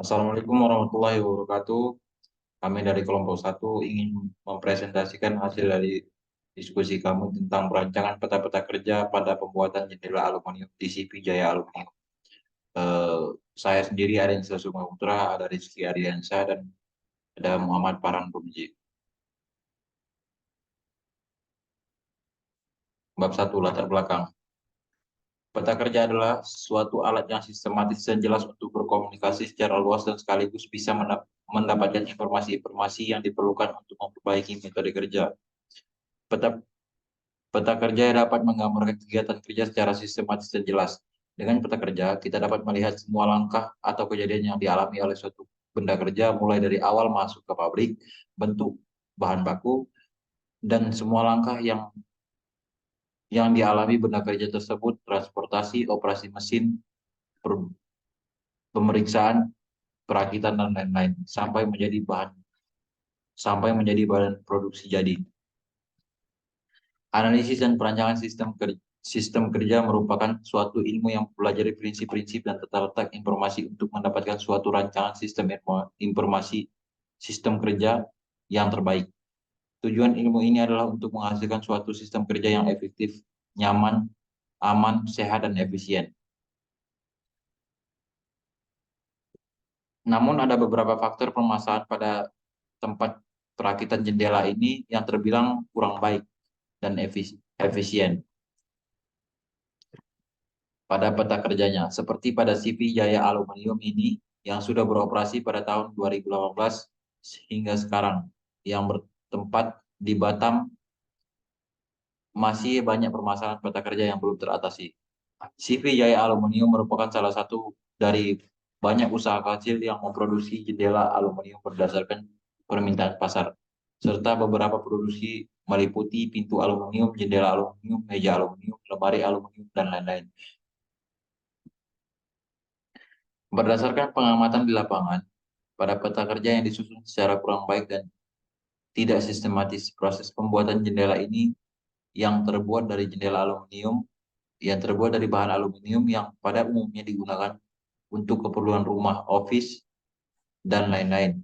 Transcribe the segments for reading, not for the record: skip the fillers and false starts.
Assalamualaikum warahmatullahi wabarakatuh. Kami dari kelompok satu ingin mempresentasikan hasil dari diskusi kami tentang perancangan peta-peta kerja pada pembuatan jendela aluminium di CV Jaya Aluminium. Eh, saya sendiri ada yang Suma Putra, ada Rizky Ardiansyah, dan ada Muhammad Farhan Purji. Bab 1, latar belakang. Peta kerja adalah suatu alat yang sistematis dan jelas untuk berkomunikasi secara luas dan sekaligus bisa mendapatkan informasi-informasi yang diperlukan untuk memperbaiki metode kerja. Peta Peta kerja dapat menggambarkan kegiatan kerja secara sistematis dan jelas. Dengan peta kerja, kita dapat melihat semua langkah atau kejadian yang dialami oleh suatu benda kerja, mulai dari awal masuk ke pabrik, bentuk bahan baku, dan semua langkah yang dialami benda kerja tersebut, transportasi, operasi mesin, pemeriksaan, perakitan, dan lain-lain, sampai menjadi bahan produksi jadi. Analisis dan perancangan sistem kerja merupakan suatu ilmu yang mempelajari prinsip-prinsip dan tata letak informasi untuk mendapatkan suatu rancangan sistem informasi sistem kerja yang terbaik. Tujuan ilmu ini adalah untuk menghasilkan suatu sistem kerja yang efektif, nyaman, aman, sehat, dan efisien. Namun ada beberapa faktor permasalahan pada tempat perakitan jendela ini yang terbilang kurang baik dan efisien pada peta kerjanya, seperti pada CV Jaya Aluminium ini yang sudah beroperasi pada tahun 2018 hingga sekarang, yang bertempat di Batam, masih banyak permasalahan peta kerja yang belum teratasi. CV Jaya Aluminium merupakan salah satu dari banyak usaha kecil yang memproduksi jendela aluminium berdasarkan permintaan pasar, serta beberapa produksi meliputi pintu aluminium, jendela aluminium, meja aluminium, lemari aluminium, dan lain-lain. Berdasarkan pengamatan di lapangan, pada peta kerja yang disusun secara kurang baik dan tidak sistematis, proses pembuatan jendela ini yang terbuat dari jendela aluminium, yang terbuat dari bahan aluminium yang pada umumnya digunakan untuk keperluan rumah, office, dan lain-lain.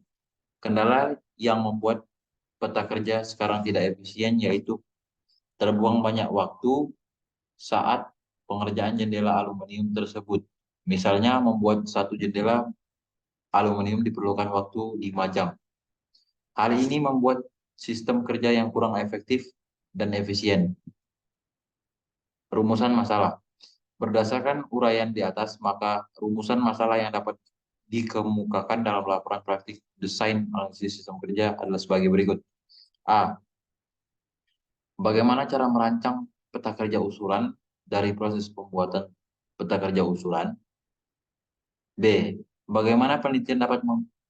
Kendala yang membuat peta kerja sekarang tidak efisien yaitu terbuang banyak waktu saat pengerjaan jendela aluminium tersebut. Misalnya membuat satu jendela aluminium diperlukan waktu 5 jam. Hal ini membuat sistem kerja yang kurang efektif dan efisien. Rumusan masalah. Berdasarkan uraian di atas, maka rumusan masalah yang dapat dikemukakan dalam laporan praktik desain analisis sistem kerja adalah sebagai berikut. A. Bagaimana cara merancang peta kerja usulan dari proses pembuatan peta kerja usulan? B. Bagaimana penelitian dapat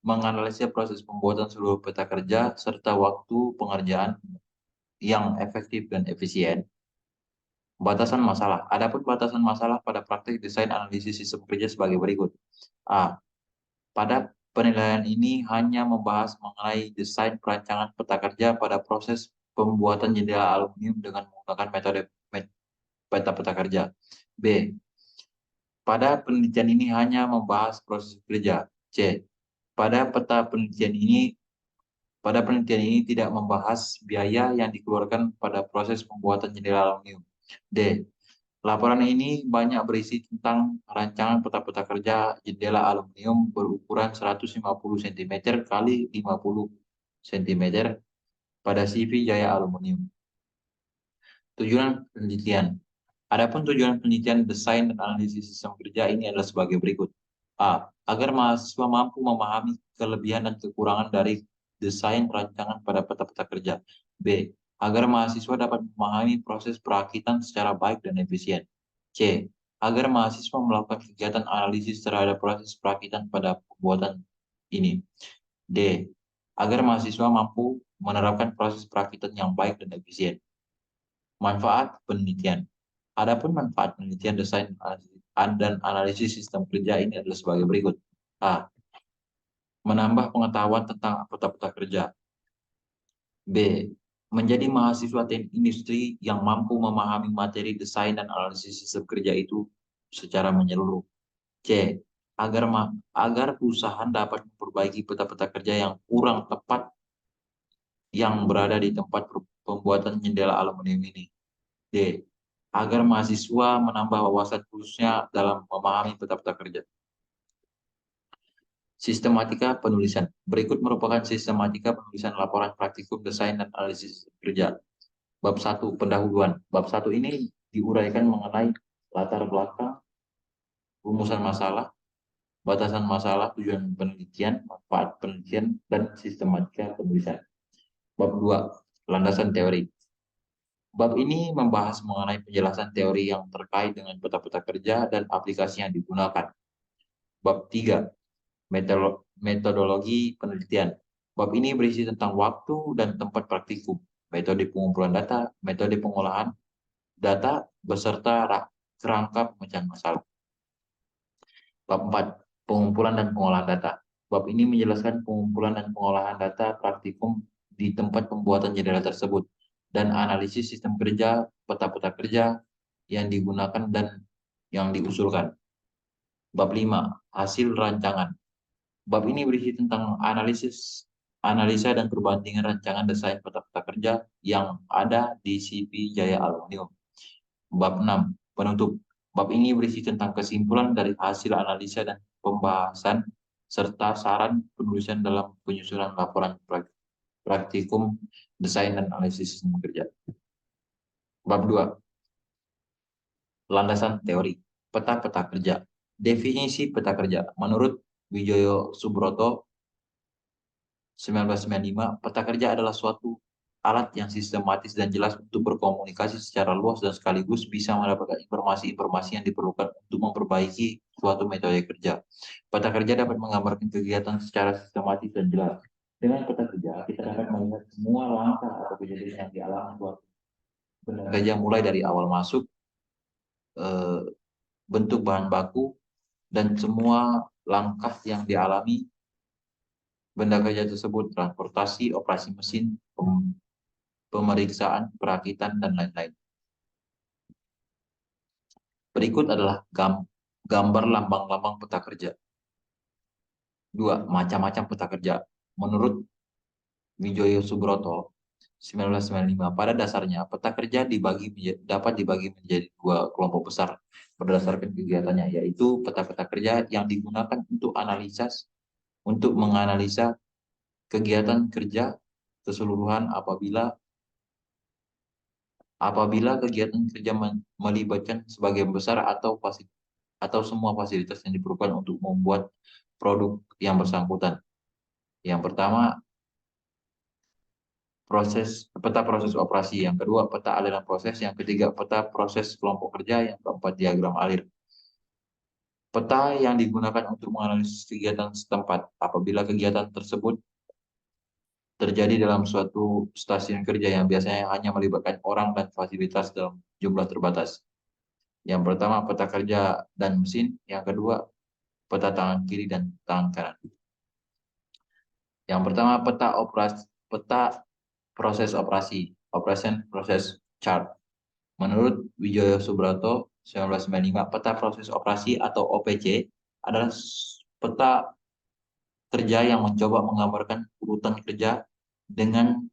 menganalisis proses pembuatan seluruh peta kerja serta waktu pengerjaan yang efektif dan efisien? Batasan masalah. Adapun batasan masalah pada praktik desain analisis sistem kerja sebagai berikut. A. Pada penilaian ini hanya membahas mengenai desain perancangan peta kerja pada proses pembuatan jendela aluminium dengan menggunakan metode peta kerja. B. Pada penelitian ini hanya membahas proses kerja. C. Pada penelitian ini tidak membahas biaya yang dikeluarkan pada proses pembuatan jendela aluminium. D. Laporan ini banyak berisi tentang rancangan peta-peta kerja jendela aluminium berukuran 150 cm kali 50 cm pada CV Jaya Aluminium. Tujuan penelitian. Adapun tujuan penelitian desain dan analisis sistem kerja ini adalah sebagai berikut. A. Agar mahasiswa mampu memahami kelebihan dan kekurangan dari desain rancangan pada peta-peta kerja. B. Agar mahasiswa dapat memahami proses perakitan secara baik dan efisien. C. Agar mahasiswa melakukan kegiatan analisis terhadap proses perakitan pada pembuatan ini. D. Agar mahasiswa mampu menerapkan proses perakitan yang baik dan efisien. Manfaat penelitian. Adapun manfaat penelitian desain dan analisis sistem kerja ini adalah sebagai berikut. A. Menambah pengetahuan tentang peta-peta kerja. B. Menjadi mahasiswa teknik industri yang mampu memahami materi desain dan analisis sistem kerja itu secara menyeluruh. C. agar perusahaan dapat memperbaiki peta-peta kerja yang kurang tepat yang berada di tempat pembuatan jendela aluminium ini. D. Agar mahasiswa menambah wawasan khususnya dalam memahami peta-peta kerja. Sistematika penulisan. Berikut merupakan sistematika penulisan laporan praktikum desain dan analisis kerja. Bab 1, pendahuluan. Bab 1 ini diuraikan mengenai latar belakang, rumusan masalah, batasan masalah, tujuan penelitian, manfaat penelitian, dan sistematika penulisan. Bab 2, landasan teori. Bab ini membahas mengenai penjelasan teori yang terkait dengan peta-peta kerja dan aplikasi yang digunakan. Bab 3, metodologi penelitian. Bab ini berisi tentang waktu dan tempat praktikum, metode pengumpulan data, metode pengolahan data, beserta kerangka pemecahan masalah. Bab 4, pengumpulan dan pengolahan data. Bab ini menjelaskan pengumpulan dan pengolahan data praktikum di tempat pembuatan jendela tersebut dan analisis sistem kerja, peta-peta kerja yang digunakan dan yang diusulkan. Bab 5, hasil rancangan. Bab ini berisi tentang analisa dan perbandingan rancangan desain peta-peta kerja yang ada di CV Jaya Aluminium. Bab 6, penutup. Bab ini berisi tentang kesimpulan dari hasil analisa dan pembahasan serta saran penulisan dalam penyusunan laporan praktikum desain dan analisis sistem kerja. Bab 2, landasan teori, peta-peta kerja. Definisi peta kerja. Menurut Wijoyo Subroto 1995, peta kerja adalah suatu alat yang sistematis dan jelas untuk berkomunikasi secara luas dan sekaligus bisa mendapatkan informasi-informasi yang diperlukan untuk memperbaiki suatu metode kerja. Peta kerja dapat menggambarkan kegiatan secara sistematis dan jelas. Dengan peta kerja, kita dapat melihat semua langkah atau kejadian yang dialami suatu benda kerja mulai dari awal masuk, bentuk bahan baku, dan semua langkah yang dialami benda kerja tersebut, transportasi, operasi mesin, pemeriksaan, perakitan, dan lain-lain. Berikut adalah gambar lambang-lambang peta kerja. 2. Macam-macam peta kerja. Menurut Wijoyo Subroto 1995, pada dasarnya peta kerja dapat dibagi menjadi dua kelompok besar berdasarkan kegiatannya, yaitu peta-peta kerja yang digunakan untuk menganalisa kegiatan kerja keseluruhan apabila kegiatan kerja melibatkan sebagian besar atau semua fasilitas yang diperlukan untuk membuat produk yang bersangkutan. Yang pertama, peta proses operasi. Yang kedua, peta aliran proses. Yang ketiga, peta proses kelompok kerja. Yang keempat, diagram alir. Peta yang digunakan untuk menganalisis kegiatan setempat. Apabila kegiatan tersebut terjadi dalam suatu stasiun kerja yang biasanya hanya melibatkan orang dan fasilitas dalam jumlah terbatas. Yang pertama, peta kerja dan mesin. Yang kedua, peta tangan kiri dan tangan kanan. Yang pertama, peta proses operasi, operation process chart. Menurut Wijoyo Subroto 1995, peta proses operasi atau OPC adalah peta kerja yang mencoba menggambarkan urutan kerja dengan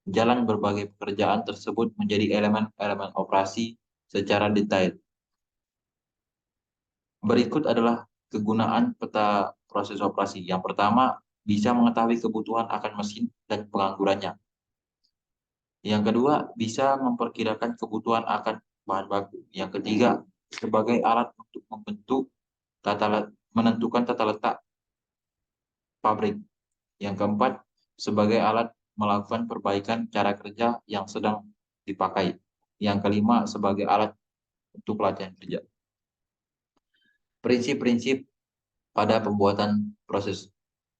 jalan berbagai pekerjaan tersebut menjadi elemen-elemen operasi secara detail. Berikut adalah kegunaan peta proses operasi. Yang pertama, bisa mengetahui kebutuhan akan mesin dan penganggurannya. Yang kedua, bisa memperkirakan kebutuhan akan bahan baku. Yang ketiga, sebagai alat untuk menentukan tata letak pabrik. Yang keempat, sebagai alat melakukan perbaikan cara kerja yang sedang dipakai. Yang kelima, sebagai alat untuk pelatihan kerja. Prinsip-prinsip pada pembuatan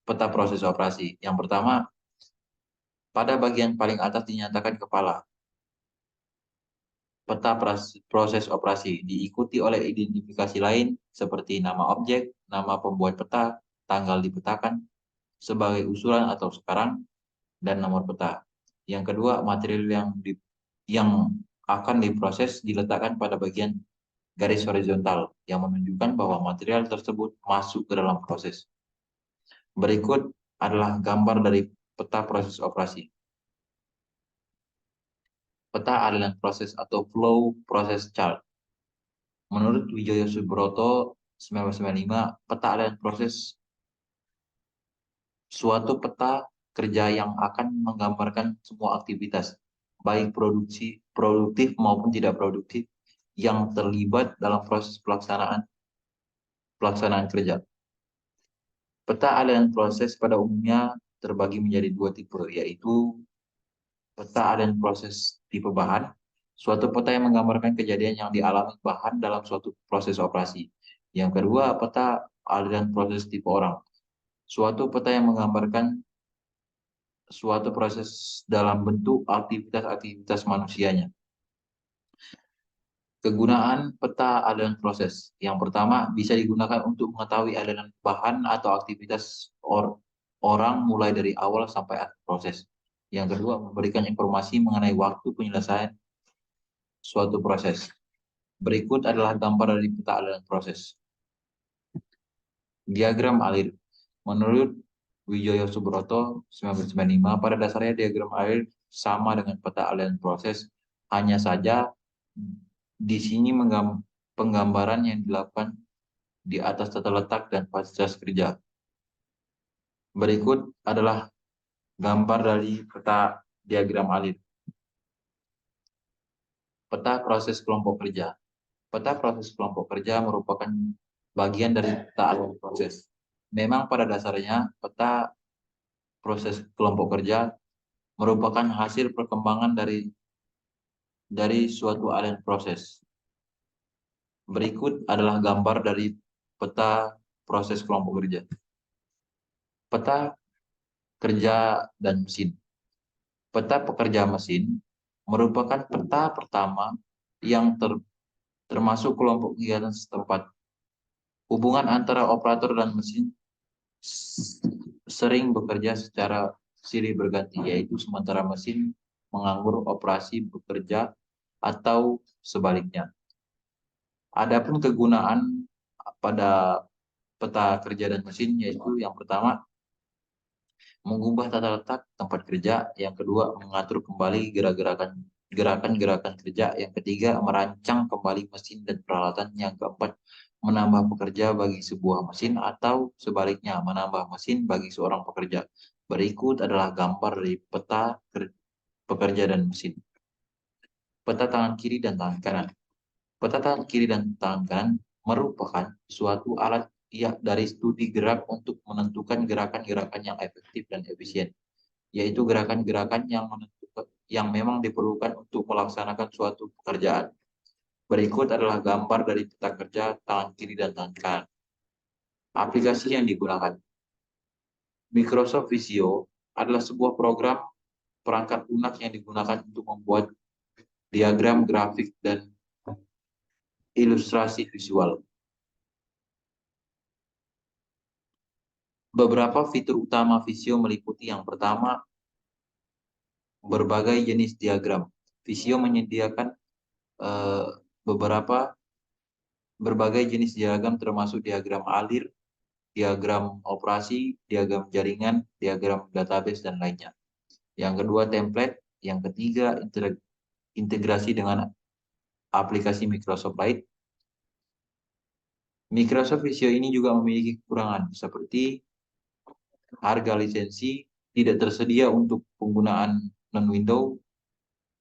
peta proses operasi. Yang pertama, pada bagian paling atas dinyatakan kepala peta proses operasi, diikuti oleh identifikasi lain seperti nama objek, nama pembuat peta, tanggal dipetakan sebagai usulan atau sekarang, dan nomor peta. Yang kedua, material yang akan diproses diletakkan pada bagian garis horizontal yang menunjukkan bahwa material tersebut masuk ke dalam proses. Berikut adalah gambar dari peta proses operasi. Peta aliran proses atau flow process chart. Menurut Wijoyo Subroto 1995, peta aliran proses suatu peta kerja yang akan menggambarkan semua aktivitas, baik produktif maupun tidak produktif, yang terlibat dalam proses pelaksanaan kerja. Peta aliran proses pada umumnya terbagi menjadi dua tipe, yaitu peta aliran proses tipe bahan, suatu peta yang menggambarkan kejadian yang dialami bahan dalam suatu proses operasi. Yang kedua, peta aliran proses tipe orang, suatu peta yang menggambarkan suatu proses dalam bentuk aktivitas-aktivitas manusianya. Kegunaan peta aliran proses. Yang pertama, bisa digunakan untuk mengetahui aliran bahan atau aktivitas orang mulai dari awal sampai akhir proses. Yang kedua, memberikan informasi mengenai waktu penyelesaian suatu proses. Berikut adalah gambar dari peta aliran proses. Diagram alir. Menurut Wijoyo Subroto 1995, pada dasarnya diagram alir sama dengan peta aliran proses, hanya saja di sini penggambaran yang dilakukan di atas tata letak dan fasilitas kerja. Berikut adalah gambar dari peta diagram alir. Peta proses kelompok kerja. Peta proses kelompok kerja merupakan bagian dari peta aliran proses. Memang pada dasarnya peta proses kelompok kerja merupakan hasil perkembangan dari suatu aliran proses. Berikut adalah gambar dari peta proses kelompok kerja. Peta kerja dan mesin. Peta pekerja mesin merupakan peta pertama yang termasuk kelompok kegiatan setempat. Hubungan antara operator dan mesin sering bekerja secara silih berganti, yaitu sementara mesin menganggur, operasi bekerja, atau sebaliknya. Adapun kegunaan pada peta kerja dan mesin yaitu yang pertama, mengubah tata letak tempat kerja, yang kedua, mengatur kembali gerakan-gerakan kerja, yang ketiga, merancang kembali mesin dan peralatan, yang keempat, menambah pekerja bagi sebuah mesin, atau sebaliknya, menambah mesin bagi seorang pekerja. Berikut adalah gambar dari peta pekerja dan mesin. Peta tangan kiri dan tangan kanan. Peta tangan kiri dan tangan kanan merupakan suatu alat dari studi gerak untuk menentukan gerakan-gerakan yang efektif dan efisien, yaitu gerakan-gerakan yang memang diperlukan untuk melaksanakan suatu pekerjaan. Berikut adalah gambar dari peta kerja tangan kiri dan tangan kanan. Aplikasi yang digunakan. Microsoft Visio adalah sebuah program perangkat lunak yang digunakan untuk membuat diagram grafik dan ilustrasi visual. Beberapa fitur utama Visio meliputi yang pertama, berbagai jenis diagram. Visio menyediakan berbagai jenis diagram termasuk diagram alir, diagram operasi, diagram jaringan, diagram database, dan lainnya. Yang kedua, template. Yang ketiga, integrasi dengan aplikasi Microsoft Light. Microsoft Visio ini juga memiliki kekurangan seperti harga lisensi, tidak tersedia untuk penggunaan non-Windows,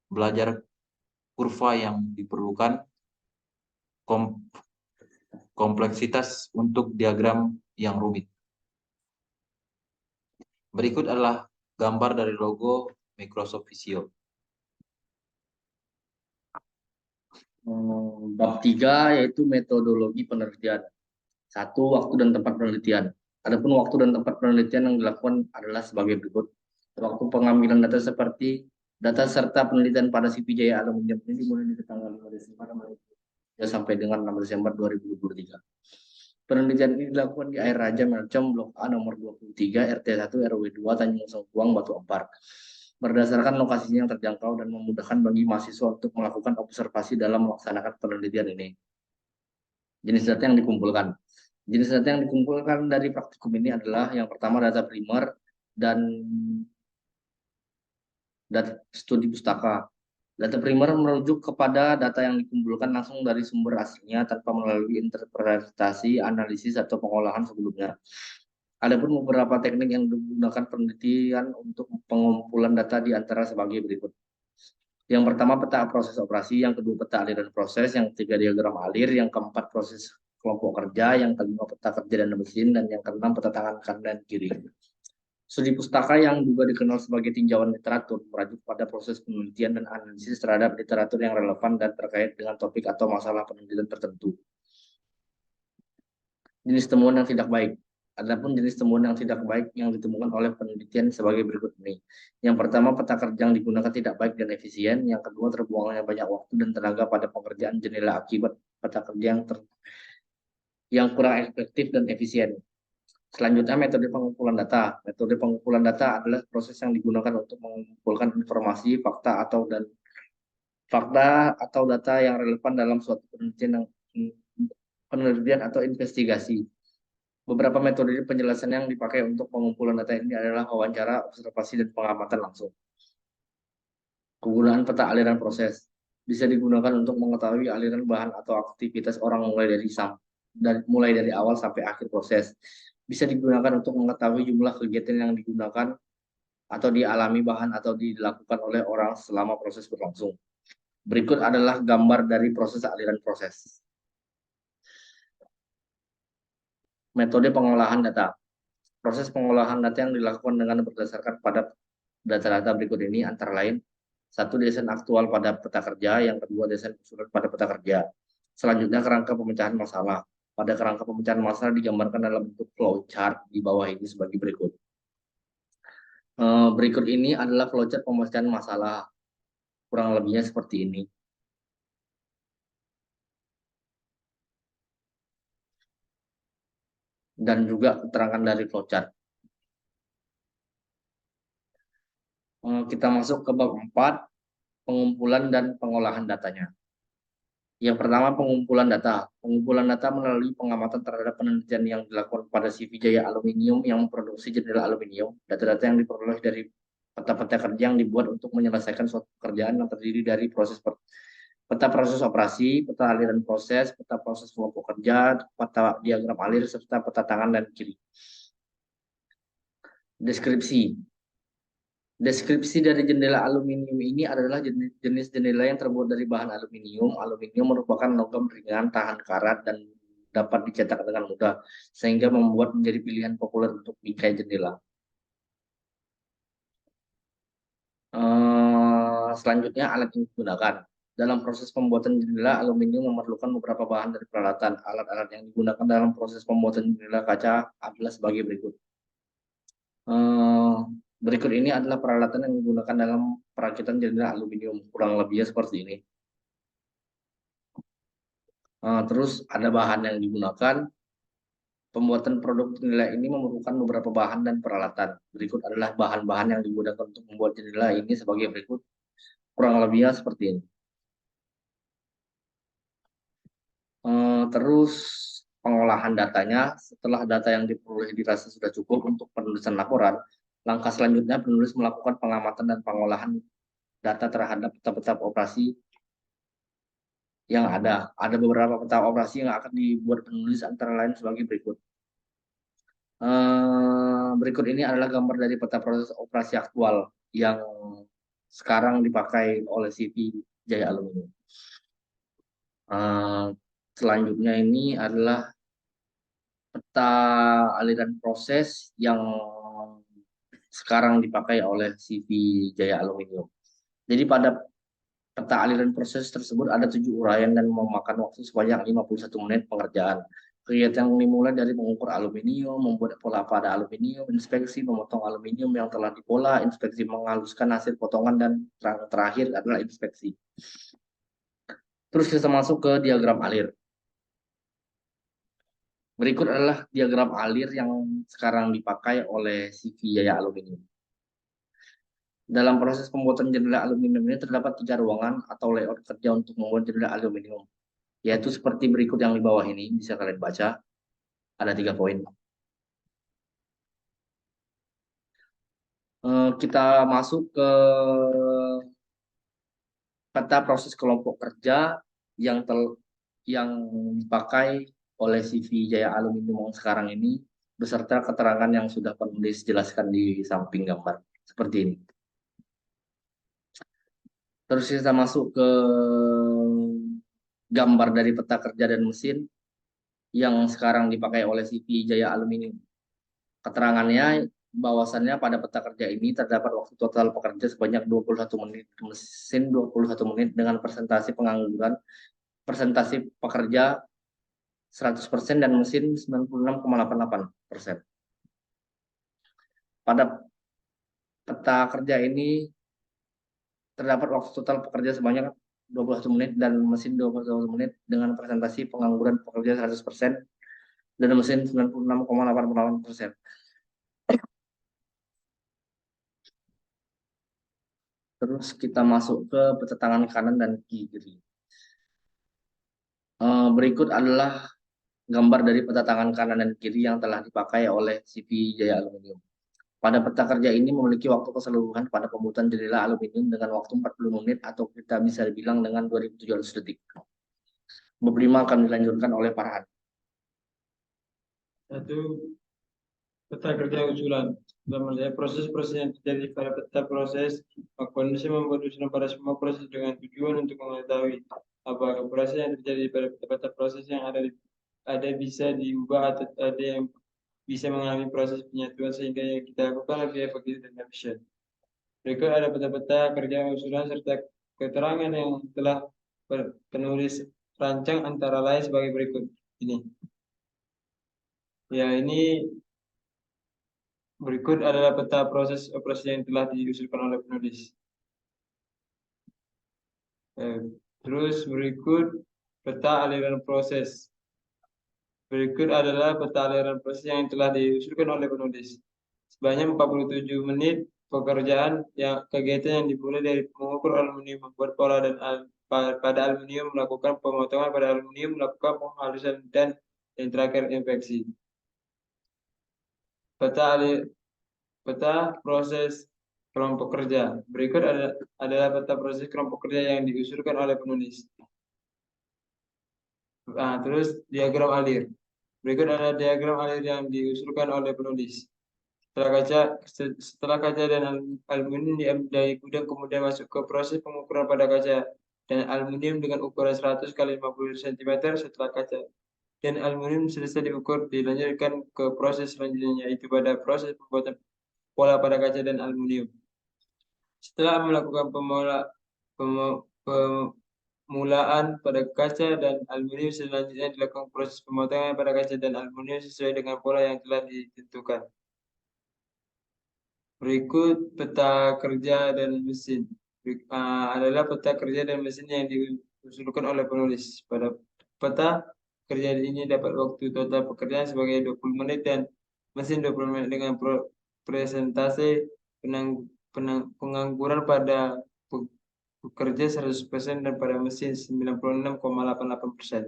belajar kurva yang diperlukan, kompleksitas untuk diagram yang rumit. Berikut adalah gambar dari logo Microsoft Visio. Bab 3 yaitu metodologi penelitian. 1. Waktu dan tempat penelitian. Adapun waktu dan tempat penelitian yang dilakukan adalah sebagai berikut. Waktu pengambilan data seperti data serta penelitian pada CV Jaya Aluminium ini dimulai dari tanggal 5 Desember sampai dengan 6 Desember 2023. Penelitian ini dilakukan di Air Raja Melcom Blok A nomor 23 RT 1 RW 2 Tanjung Sengkuang Batu Ampar. Berdasarkan lokasinya yang terjangkau dan memudahkan bagi mahasiswa untuk melakukan observasi dalam melaksanakan penelitian ini. Jenis data yang dikumpulkan. Jenis data yang dikumpulkan dari praktikum ini adalah yang pertama data primer dan data studi pustaka. Data primer merujuk kepada data yang dikumpulkan langsung dari sumber aslinya tanpa melalui interpretasi, analisis, atau pengolahan sebelumnya. Adapun beberapa teknik yang digunakan penelitian untuk pengumpulan data di antara sebagai berikut. Yang pertama peta proses operasi, yang kedua peta aliran proses, yang ketiga diagram alir, yang keempat proses kelompok kerja, yang kelima peta kerja dan mesin, dan yang keenam peta tangan kanan dan kiri. Studi pustaka yang juga dikenal sebagai tinjauan literatur merujuk pada proses penelitian dan analisis terhadap literatur yang relevan dan terkait dengan topik atau masalah penelitian tertentu. Jenis temuan yang tidak baik. Adapun jenis temuan yang tidak baik yang ditemukan oleh penelitian sebagai berikut ini. Yang pertama, peta kerja yang digunakan tidak baik dan efisien. Yang kedua, terbuangnya banyak waktu dan tenaga pada pengerjaan jendela akibat peta kerja yang kurang efektif dan efisien. Selanjutnya, metode pengumpulan data. Metode pengumpulan data adalah proses yang digunakan untuk mengumpulkan informasi, fakta atau data yang relevan dalam suatu penelitian atau investigasi. Beberapa metode penjelasan yang dipakai untuk pengumpulan data ini adalah wawancara, observasi, dan pengamatan langsung. Kegunaan peta aliran proses bisa digunakan untuk mengetahui aliran bahan atau aktivitas orang mulai dari awal sampai akhir proses. Bisa digunakan untuk mengetahui jumlah kegiatan yang digunakan atau dialami bahan atau dilakukan oleh orang selama proses berlangsung. Berikut adalah gambar dari proses aliran proses. Metode pengolahan data. Proses pengolahan data yang dilakukan dengan berdasarkan pada data-data berikut ini antara lain: satu, desain aktual pada peta kerja; yang kedua, desain usulan pada peta kerja. Selanjutnya, kerangka pemecahan masalah. Pada kerangka pemecahan masalah digambarkan dalam bentuk flowchart di bawah ini sebagai berikut. Berikut ini adalah flowchart pemecahan masalah, kurang lebihnya seperti ini. Dan juga keterangan dari flowchart. Kita masuk ke bab 4, pengumpulan dan pengolahan datanya. Yang pertama, pengumpulan data. Pengumpulan data melalui pengamatan terhadap penelitian yang dilakukan pada CV Jaya Aluminium yang memproduksi jendela aluminium. Data-data yang diperoleh dari peta-peta kerja yang dibuat untuk menyelesaikan suatu pekerjaan yang terdiri dari peta proses operasi, peta aliran proses, peta proses kelompok kerja, peta diagram alir, serta peta tangan dan kiri. Deskripsi. Deskripsi dari jendela aluminium ini adalah jenis jendela yang terbuat dari bahan aluminium. Aluminium merupakan logam ringan, tahan karat, dan dapat dicetak dengan mudah, sehingga membuat menjadi pilihan populer untuk bingkai jendela. Selanjutnya, alat yang digunakan. Dalam proses pembuatan jendela, aluminium memerlukan beberapa bahan dari peralatan. Alat-alat yang digunakan dalam proses pembuatan jendela kaca adalah sebagai berikut. Berikut ini adalah peralatan yang digunakan dalam perakitan jendela aluminium, kurang lebihnya seperti ini. Terus ada bahan yang digunakan. Pembuatan produk jendela ini memerlukan beberapa bahan dan peralatan. Berikut adalah bahan-bahan yang digunakan untuk membuat jendela ini sebagai berikut, kurang lebihnya seperti ini. Terus pengolahan datanya. Setelah data yang diperoleh dirasa sudah cukup untuk penulisan laporan, langkah selanjutnya penulis melakukan pengamatan dan pengolahan data terhadap peta-peta operasi yang ada. Ada beberapa peta operasi yang akan dibuat penulis antara lain sebagai berikut. Berikut ini adalah gambar dari peta proses operasi aktual yang sekarang dipakai oleh CV Jaya Aluminium. Selanjutnya ini adalah peta aliran proses yang sekarang dipakai oleh CV Jaya Aluminium. Jadi pada peta aliran proses tersebut ada 7 uraian dan memakan waktu sebanyak 51 menit pengerjaan. Kegiatan yang dimulai dari mengukur aluminium, membuat pola pada aluminium, inspeksi memotong aluminium yang telah dipola, inspeksi menghaluskan hasil potongan, dan terakhir adalah inspeksi. Terus kita masuk ke diagram alir. Berikut adalah diagram alir yang sekarang dipakai oleh CV Jaya Aluminium. Dalam proses pembuatan jendela aluminium ini terdapat 3 ruangan atau layout kerja untuk membuat jendela aluminium. yaitu seperti berikut yang di bawah ini, bisa kalian baca, ada 3 poin. Kita masuk ke peta proses kelompok kerja yang dipakai oleh CV Jaya Aluminium sekarang ini, beserta keterangan yang sudah penulis jelaskan di samping gambar seperti ini. Terus kita masuk ke gambar dari peta kerja dan mesin yang sekarang dipakai oleh CV Jaya Aluminium. Keterangannya bahwasannya pada peta kerja ini terdapat waktu total pekerja sebanyak 21 menit, mesin 21 menit dengan persentase pengangguran, persentase pekerja 100% dan mesin 96,88%. Pada peta kerja ini terdapat waktu total pekerja sebanyak 21 menit dan mesin 21 menit dengan presentasi pengangguran pekerja 100% dan mesin 96,88%. Terus kita masuk ke peta tangan kanan dan kiri. Berikut adalah gambar dari peta tangan kanan dan kiri yang telah dipakai oleh CV Jaya Aluminium. Pada peta kerja ini memiliki waktu keseluruhan pada pembuatan jendela aluminium dengan waktu 40 menit atau kita bisa bilang dengan 2.700 detik. Bab 5 akan dilanjutkan oleh Farhan. Satu, peta kerja usulan. Dalam melihat proses-proses yang terjadi pada peta proses, kondisi membuat usulan pada semua proses dengan tujuan untuk mengetahui apakah proses yang terjadi pada peta proses yang ada bisa diubah atau ada yang bisa mengalami proses penyatuan sehingga yang kita lakukan lebih efektif dan efisien. Berikut ada peta-peta kerja usulan serta keterangan yang telah penulis rancang antara lain sebagai berikut. Ini. Ya, ini berikut adalah peta proses operasi yang telah diusulkan oleh penulis. Terus berikut peta aliran proses. Berikut adalah peta aliran proses yang telah diusulkan oleh penulis. Sebanyak 47 menit pekerjaan kegiatan yang dimulai dari mengukur aluminium, membuat pola dan pada aluminium, melakukan pemotongan pada aluminium, melakukan penghalusan dan yang terakhir infeksi. Peta proses kelompok kerja. Berikut adalah peta proses kelompok kerja yang diusulkan oleh penulis. Terus diagram alir. Berikut adalah diagram alir yang diusulkan oleh penulis. Setelah kaca dan aluminium diambil dari gudang kemudian masuk ke proses pengukuran pada kaca dan aluminium dengan ukuran 100 x 50 cm. Setelah kaca dan aluminium selesai diukur, dilanjutkan ke proses selanjutnya, yaitu pada proses pembuatan pola pada kaca dan aluminium. Setelah melakukan pemulaan pada kaca dan aluminium, selanjutnya dilakukan proses pemotongan pada kaca dan aluminium sesuai dengan pola yang telah ditentukan. Berikut peta kerja dan mesin. Adalah peta kerja dan mesin yang diusulkan oleh penulis. Pada peta kerja ini dapat waktu total pekerjaan sebagai 20 menit dan mesin 20 menit dengan presentase pengangguran pada pekerja 100% dan pada mesin 96,88%.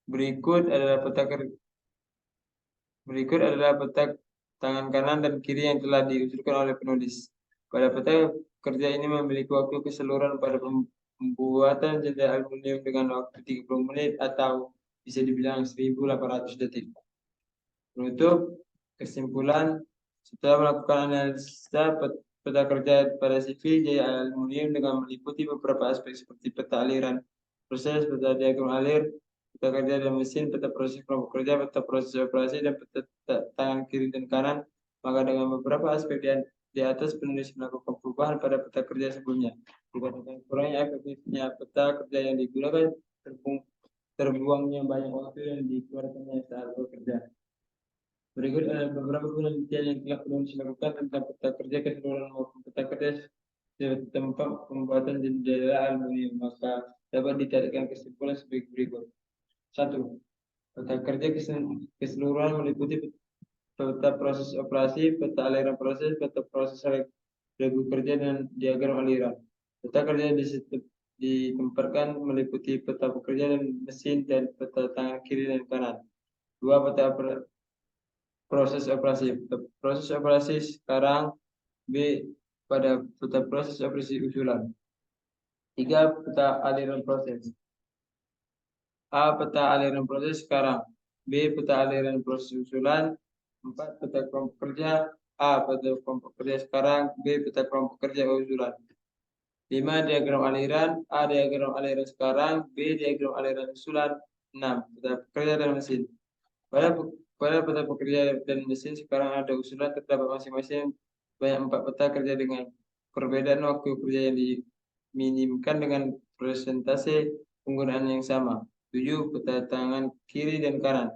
Berikut adalah peta tangan kanan dan kiri yang telah diusulkan oleh penulis. Pada peta kerja ini memiliki waktu keseluruhan pada pembuatan jendela aluminium dengan waktu 30 menit atau bisa dibilang 1.800 detik. Menutup kesimpulan, setelah melakukan analisa peta kerja pada CV Jaya Aluminium dengan meliputi beberapa aspek seperti peta aliran proses, peta diagram alir, peta kerja dan mesin, peta proses kelompok kerja, peta proses operasi, dan peta tangan kiri dan kanan, maka dengan beberapa aspek di atas penulis melakukan perubahan pada peta kerja sebelumnya. Dikarenakan kurangnya efektifnya peta kerja yang digunakan, terbuangnya banyak waktu yang dikeluarkannya saat bekerja. Berikut adalah beberapa penelitian yang telah penulis lakukan tentang peta kerja keseluruhan maupun peta kerja sebagai tempat pembuatan jendela aluminium, maka dapat ditarikkan kesimpulan sebagai berikut. 1. Peta kerja keseluruhan meliputi peta proses operasi, peta aliran proses, peta proses regu kerja dan diagram aliran. Peta kerja ditempatkan meliputi peta pekerja dan mesin dan peta tangan kiri dan kanan. Dua, peta proses operasi. Proses operasi sekarang. B, pada peta proses operasi usulan. 3, peta aliran proses. A, peta aliran proses sekarang. B, peta aliran proses usulan. 4, peta kelompok kerja. A, peta kelompok kerja sekarang. B, peta kelompok kerja usulan. 5, diagram aliran. A, diagram aliran sekarang. B, diagram aliran usulan. 6, peta pekerja dan mesin. Pada peta pekerja dan mesin sekarang ada usulan terdapat masing-masing banyak 4 peta kerja dengan perbedaan waktu kerja yang diminimkan dengan persentase penggunaan yang sama. 7, peta tangan kiri dan kanan.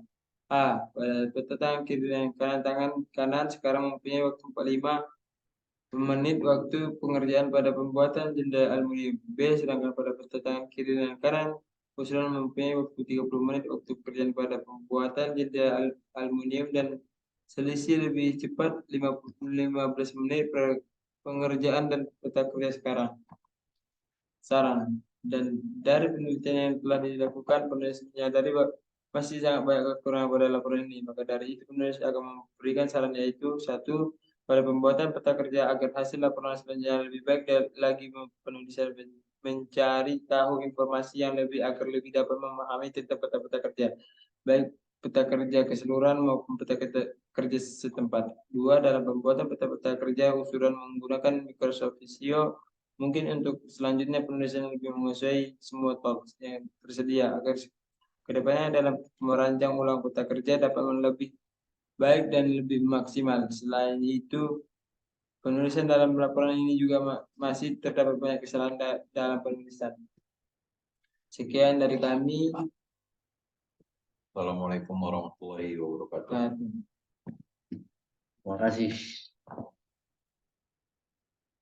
A, pada peta tangan kiri dan tangan kanan sekarang mempunyai waktu 45 menit waktu pengerjaan pada pembuatan jendela aluminium. B, sedangkan pada peta tangan kiri dan kanan usulan mempunyai waktu 30 menit waktu pekerjaan pada pembuatan jendela aluminium dan selisih lebih cepat 15 menit pengerjaan dan peta kerja sekarang. Saran, dan dari penelitian yang telah dilakukan, penulis menyadari masih sangat banyak kekurangan pada laporan ini. Maka dari itu penulis akan memberikan saran, yaitu 1, pada pembuatan peta kerja agar hasil laporan selanjutnya lebih baik lagi, penulis mencari tahu informasi yang lebih agar lebih dapat memahami tentang peta-peta kerja, baik peta kerja keseluruhan maupun peta kerja setempat. 2, dalam pembuatan peta-peta kerja usulan menggunakan Microsoft Visio. Mungkin untuk selanjutnya penulisan lebih menyesuaikan semua tools yang tersedia agar kedepannya dalam merancang ulang peta kerja dapat lebih baik dan lebih maksimal. Selain itu, penulisan dalam laporan ini juga masih terdapat banyak kesalahan dalam penulisan. Sekian dari kami. Assalamualaikum warahmatullahi wabarakatuh. Nah, Terima kasih.